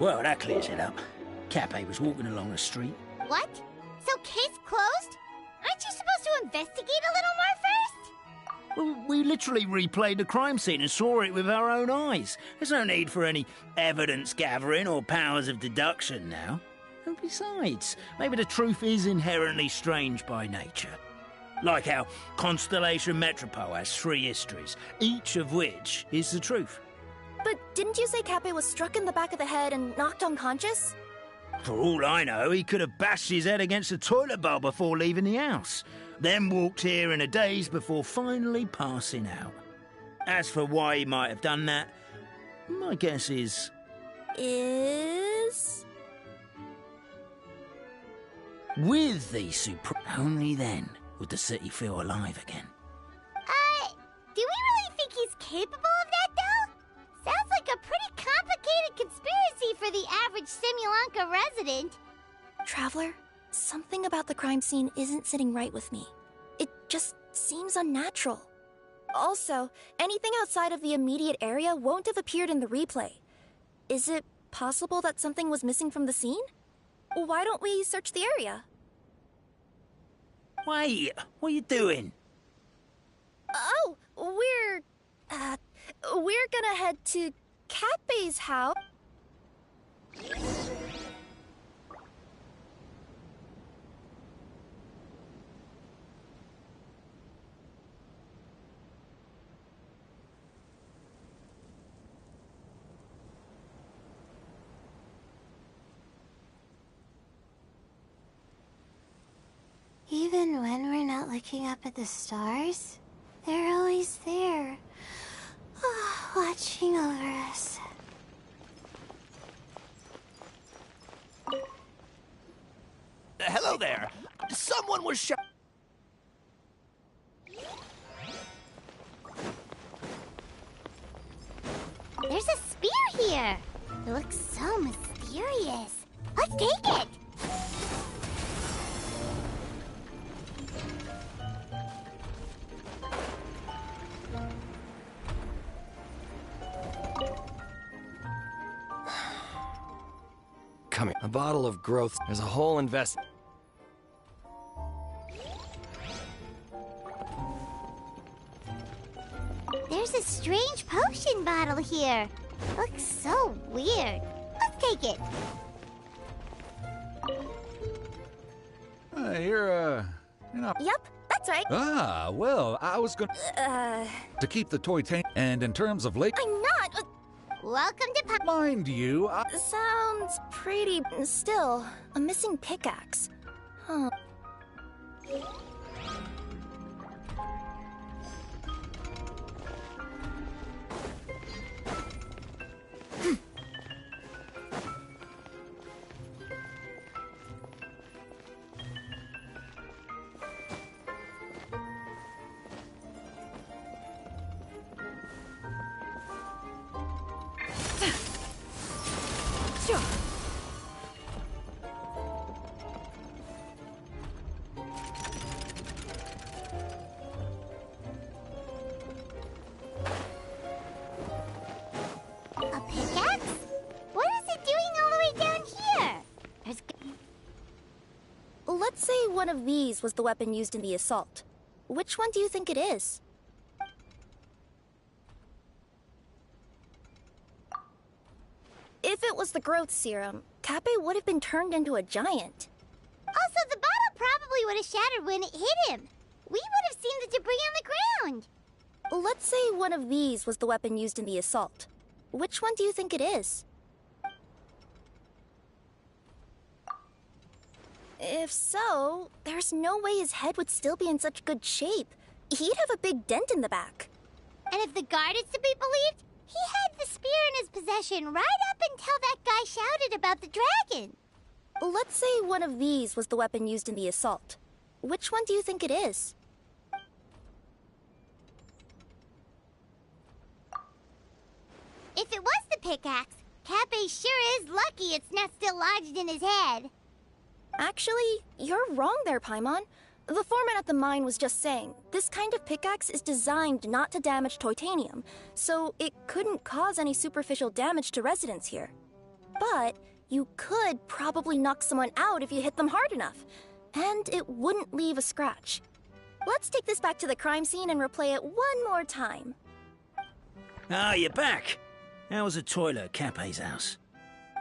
Well, that clears it up. Cappe was walking along the street. What? So case closed? Aren't you supposed to investigate a little more first? Well, we literally replayed the crime scene and saw it with our own eyes. There's no need for any evidence gathering or powers of deduction now. And besides, maybe the truth is inherently strange by nature. Like how Constellation Metropole has 3 histories, each of which is the truth. But didn't you say Cappe was struck in the back of the head and knocked unconscious? For all I know, he could have bashed his head against the toilet bowl before leaving the house, then walked here in a daze before finally passing out. As for why he might have done that, my guess is... With the only then would the city feel alive again. Do we really think he's capable of that, though? Sounds like a pretty complicated conspiracy for the average Simulanka resident. Traveler, something about the crime scene isn't sitting right with me. It just seems unnatural. Also, anything outside of the immediate area won't have appeared in the replay. Is it possible that something was missing from the scene? Why don't we search the area? Wait, what are you doing? Oh, we're gonna head to Cappe's house. Even when we're not looking up at the stars, they're always there, watching over us. Hello there. Someone was shot. There's a spear here. It looks so mysterious. Let's take it. Come here. A bottle of growth. There's a whole investment. There's a strange potion bottle here. Looks so weird. Let's take it. You're not... Yep, that's right. Ah, well, I was gonna... To keep the toy tank, and in terms of late... I'm not. Welcome to Mind you, Sounds pretty... Still, a missing pickaxe. Huh. a pickaxe? What is it doing all the way down here? Let's say one of these was the weapon used in the assault. Which one do you think it is? If it was the growth serum, Cappe would have been turned into a giant. Also, the bottle probably would have shattered when it hit him. We would have seen the debris on the ground. Let's say one of these was the weapon used in the assault. Which one do you think it is? If so, there's no way his head would still be in such good shape. He'd have a big dent in the back. And if the guard is to be believed, he had the spear in his possession right up until that guy shouted about the dragon. Let's say one of these was the weapon used in the assault. Which one do you think it is? If it was the pickaxe, Cappe sure is lucky it's not still lodged in his head. Actually, you're wrong there, Paimon. The foreman at the mine was just saying, this kind of pickaxe is designed not to damage titanium, so it couldn't cause any superficial damage to residents here. But you could probably knock someone out if you hit them hard enough, and it wouldn't leave a scratch. Let's take this back to the crime scene and replay it one more time. Ah, you're back. How was the toilet at Cappe's house?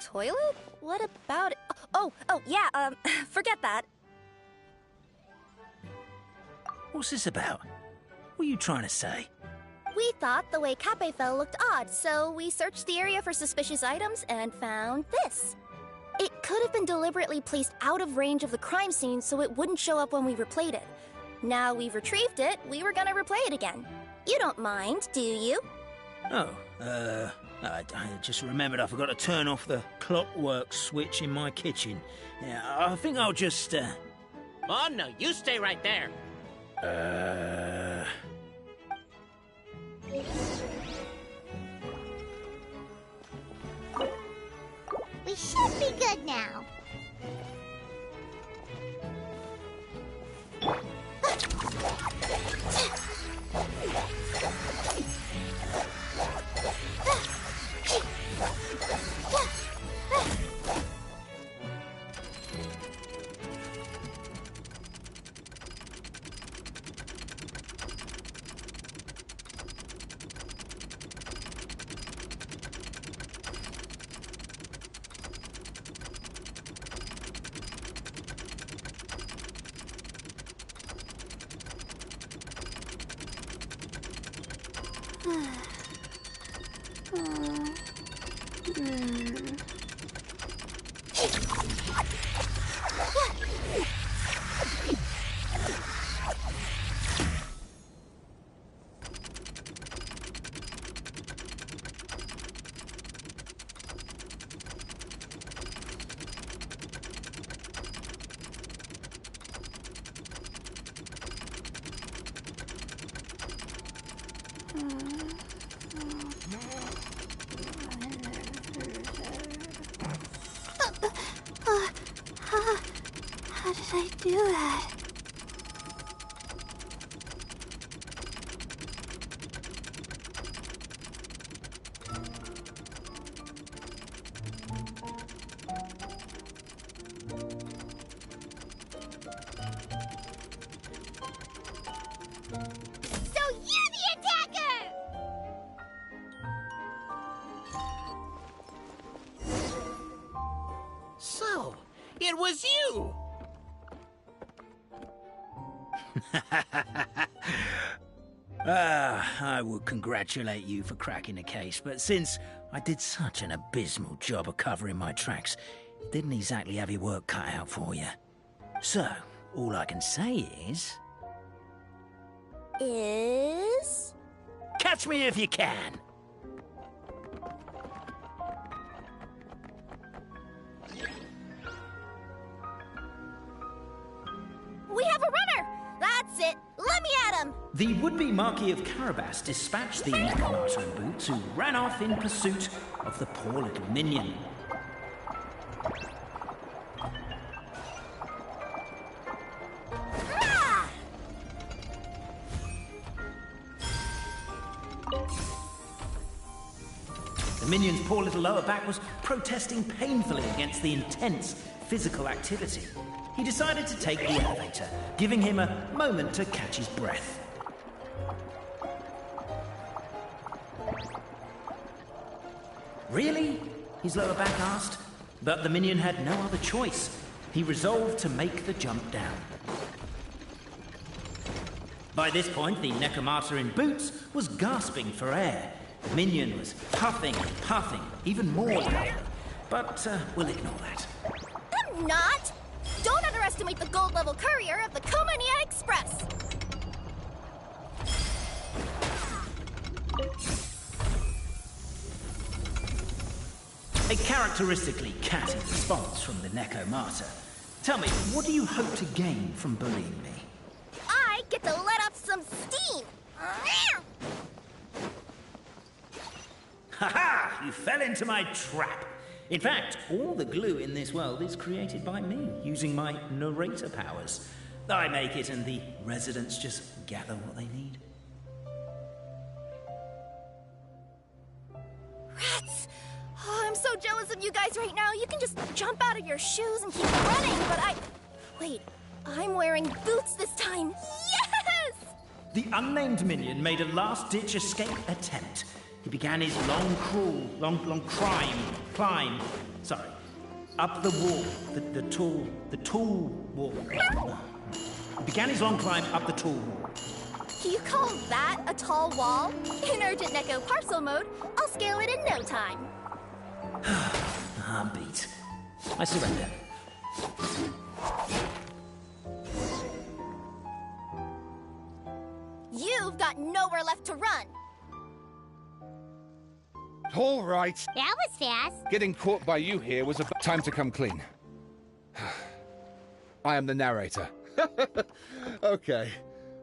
Toilet? What about it? Yeah, forget that. What's this about? What are you trying to say? We thought the way Cappe fell looked odd, so we searched the area for suspicious items and found this. It could have been deliberately placed out of range of the crime scene so it wouldn't show up when we replayed it. Now we've retrieved it, we were gonna replay it again. You don't mind, do you? I just remembered I forgot to turn off the clockwork switch in my kitchen. Yeah, I think I'll just, Oh, no, you stay right there. We should be good now. How did I do that? So you're the attacker! So, it was you! I would congratulate you for cracking the case, but since I did such an abysmal job of covering my tracks, didn't exactly have your work cut out for you. So, all I can say is... catch me if you can! We have a runner! That's it! Let me at him! The would-be Marquis of Carabas dispatched the Necromancer in boots, who ran off in pursuit of the poor little minion. The minion's poor little lower back was protesting painfully against the intense physical activity. He decided to take the elevator, giving him a moment to catch his breath. Really? His lower back asked. But the minion had no other choice. He resolved to make the jump down. By this point, the Necromancer in boots was gasping for air. The minion was puffing and puffing, even more loudly. But we'll ignore that. I'm not! Don't underestimate the gold-level courier of the Komania Express! A characteristically catty response from the Necromancer. Tell me, what do you hope to gain from bullying me? I get to let off some steam! Ha! You fell into my trap. In fact, all the glue in this world is created by me, using my narrator powers. I make it and the residents just gather what they need. Rats! Oh, I'm so jealous of you guys right now. You can just jump out of your shoes and keep running, but Wait, I'm wearing boots this time. Yes! The unnamed minion made a last-ditch escape attempt. He began his long climb, up the wall, the tall wall. He began his long climb up the tall wall. You call that a tall wall? In Urgent Neko parcel mode, I'll scale it in no time. Beat. I surrender. You've got nowhere left to run. All right. That was fast. Getting caught by you here was time to come clean. I am the narrator. Okay.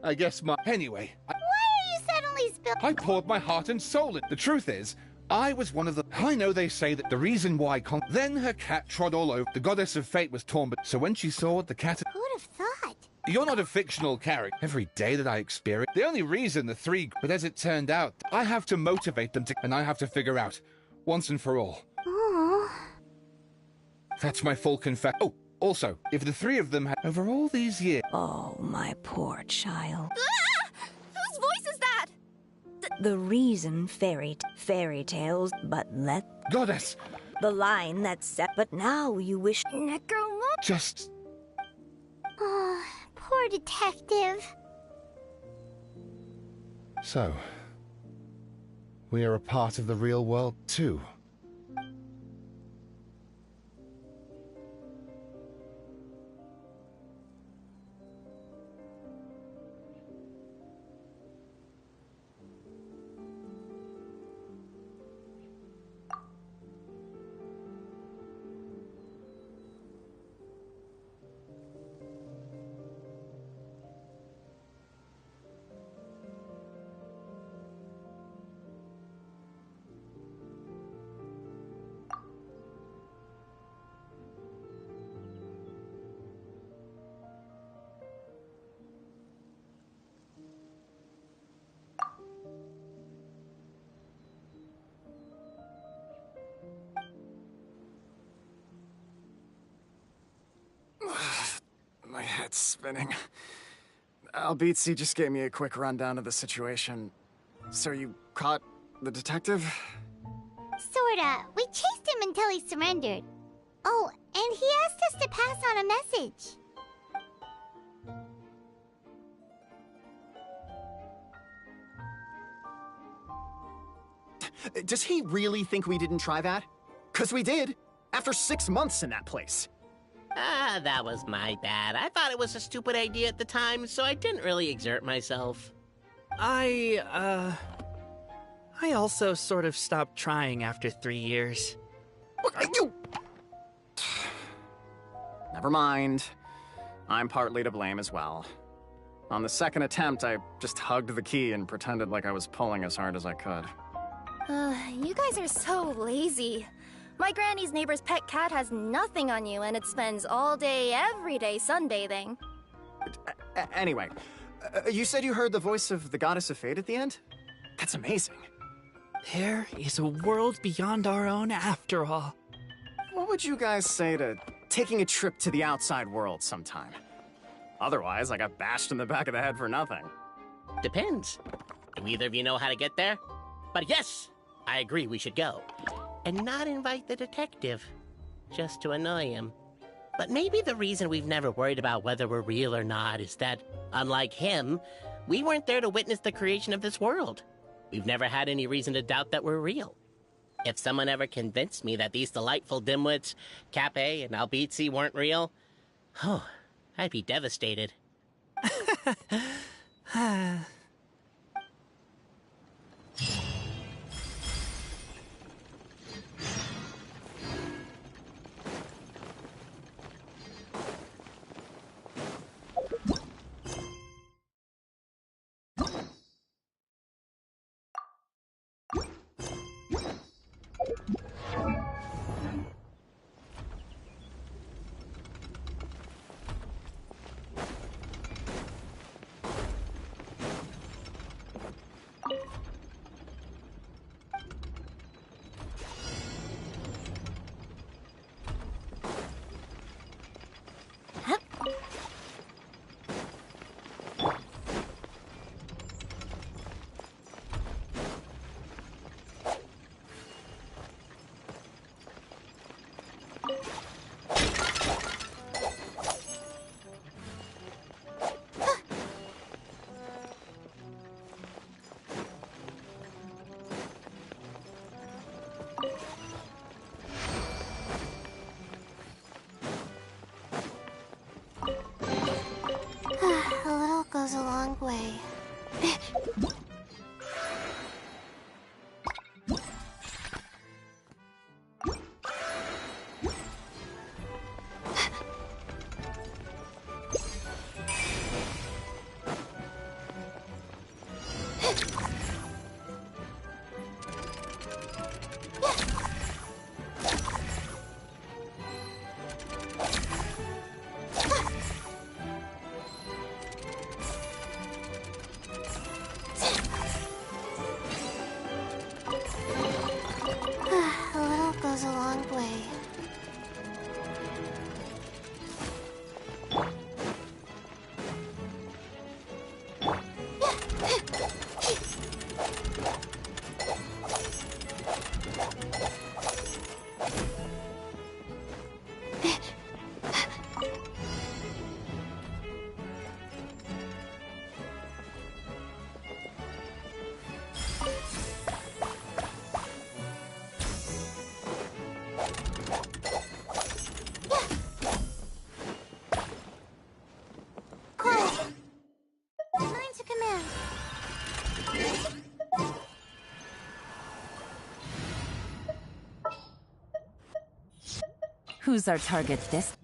I guess Anyway, Why are you suddenly I poured my heart and soul in. The truth is, I was one of the... I know they say that the reason why Then her cat trod all over. The goddess of fate was torn, but... So when she saw the cat... Who'd have thought? You're not a fictional character. Every day that I experience... The only reason the three... But as it turned out, I have to motivate them to... And I have to figure out, once and for all. Oh. That's my full confess... Oh, also, if the three of them had... Over all these years... Oh, my poor child. Ah! Whose voice is that? The reason fairy tales, but let... Goddess! The line that's set, but now you wish... Just... Oh, poor detective. So... We are a part of the real world, too. My head's spinning. Albizzi just gave me a quick rundown of the situation. So you caught the detective? Sorta. We chased him until he surrendered. Oh, and he asked us to pass on a message. Does he really think we didn't try that? 'Cause we did. After 6 months in that place. That was my bad. I thought it was a stupid idea at the time, so I didn't really exert myself. I also sort of stopped trying after 3 years. You... Never mind. I'm partly to blame as well. On the second attempt, I just hugged the key and pretended like I was pulling as hard as I could. You guys are so lazy. My granny's neighbor's pet cat has nothing on you, and it spends all day, every day sunbathing. Anyway, you said you heard the voice of the goddess of fate at the end? That's amazing. There is a world beyond our own after all. What would you guys say to taking a trip to the outside world sometime? Otherwise, I got bashed in the back of the head for nothing. Depends. Do either of you know how to get there? But yes, I agree we should go. And not invite the detective, just to annoy him. But maybe the reason we've never worried about whether we're real or not is that, unlike him, we weren't there to witness the creation of this world. We've never had any reason to doubt that we're real. If someone ever convinced me that these delightful dimwits, Cape and Albizzi, weren't real, I'd be devastated. way. A little goes a long way. Mine to command. Who's our target this?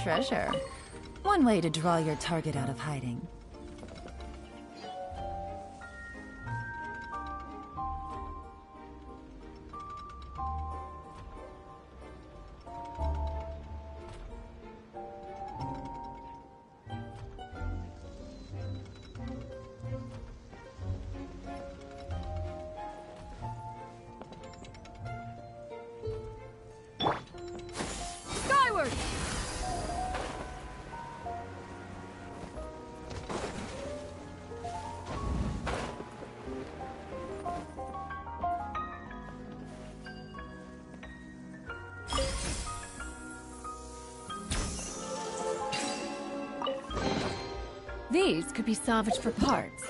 Treasure. One way to draw your target out of hiding. Skyward! These could be salvaged for parts.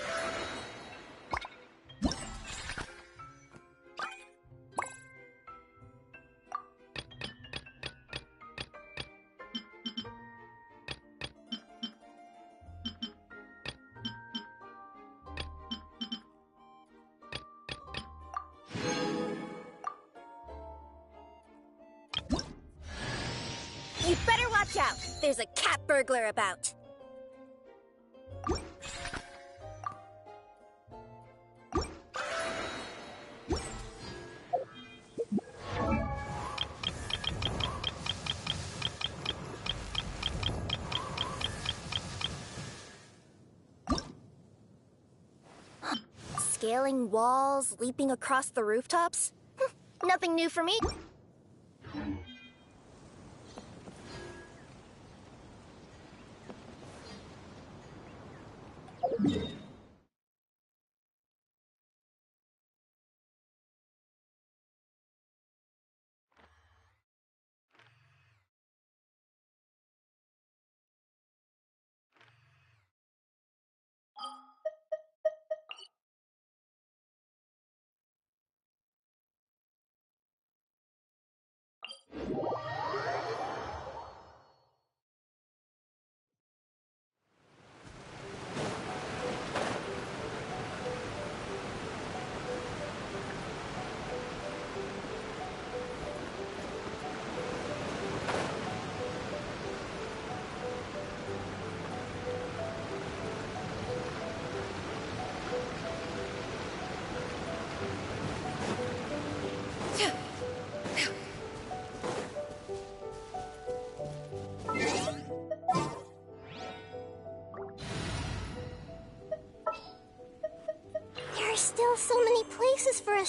You better watch out! There's a cat burglar about. Scaling walls, leaping across the rooftops? Nothing new for me.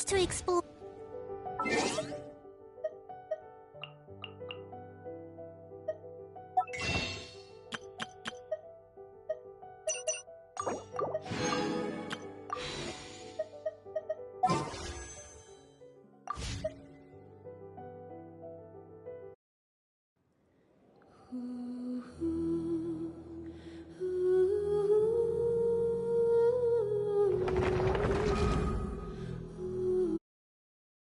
to explore.